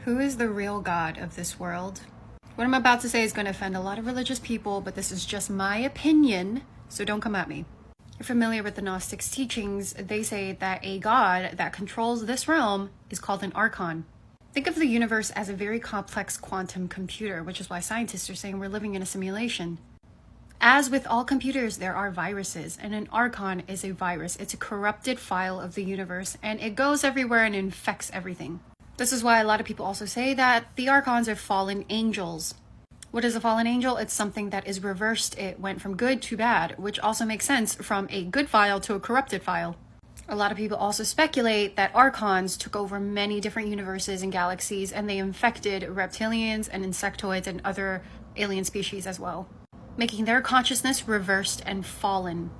Who is the real God of this world? What I'm about to say is going to offend a lot of religious people, but this is just my opinion, so don't come at me. You're familiar with the Gnostics' teachings. They say that a God that controls this realm is called an archon. Think of the universe as a very complex quantum computer, which is why scientists are saying we're living in a simulation. As with all computers, there are viruses, and an archon is a virus. It's a corrupted file of the universe, and it goes everywhere and infects everything. This is why a lot of people also say that the archons are fallen angels. What is a fallen angel? It's something that is reversed. It went from good to bad, which also makes sense from a good file to a corrupted file. A lot of people also speculate that archons took over many different universes and galaxies, and they infected reptilians and insectoids and other alien species as well, making their consciousness reversed and fallen.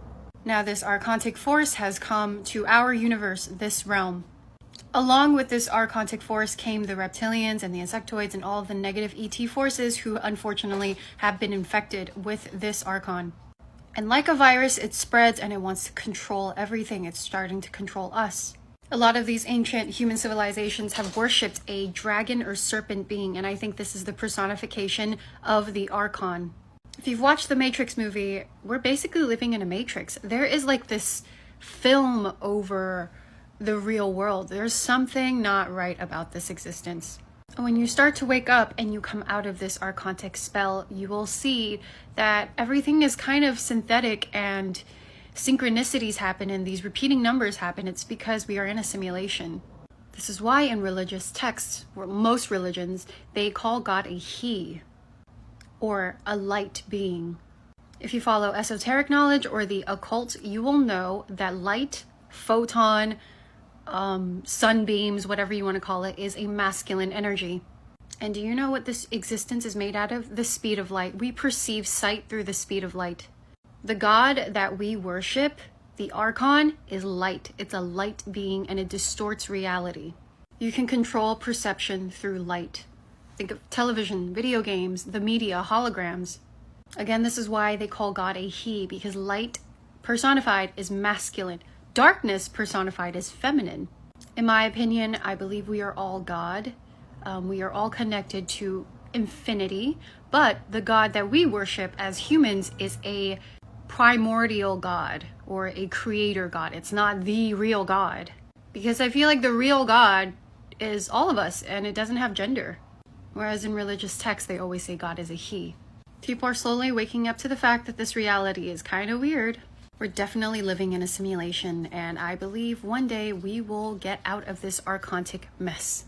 Now this archontic force has come to our universe, this realm. Along with this archontic force came the reptilians and the insectoids and all of the negative ET forces who unfortunately have been infected with this archon. And like a virus, it spreads and it wants to control everything. It's starting to control us. A lot of these ancient human civilizations have worshipped a dragon or serpent being, and I think this is the personification of the archon. If you've watched the Matrix movie, we're basically living in a matrix. There is like this film over the real world. There's something not right about this existence. When you start to wake up and you come out of this archontic spell, you will see that everything is kind of synthetic and synchronicities happen and these repeating numbers happen. It's because we are in a simulation. This is why in religious texts, or most religions, they call God a he, or a light being. If you follow esoteric knowledge or the occult, you will know that light, photon, sunbeams, whatever you want to call it, is a masculine energy. And do you know what this existence is made out of? The speed of light. We perceive sight through the speed of light. The God that we worship, the archon, is light. It's a light being and it distorts reality. You can control perception through light. Think of television, video games, the media, holograms. Again, this is why they call God a he, because light personified is masculine. Darkness personified is feminine. In my opinion, I believe we are all God. We are all connected to infinity, but the God that we worship as humans is a primordial God or a creator God. It's not the real God, because I feel like the real God is all of us and it doesn't have gender. Whereas in religious texts, they always say God is a he. People are slowly waking up to the fact that this reality is kind of weird. We're definitely living in a simulation, and I believe one day we will get out of this archontic mess.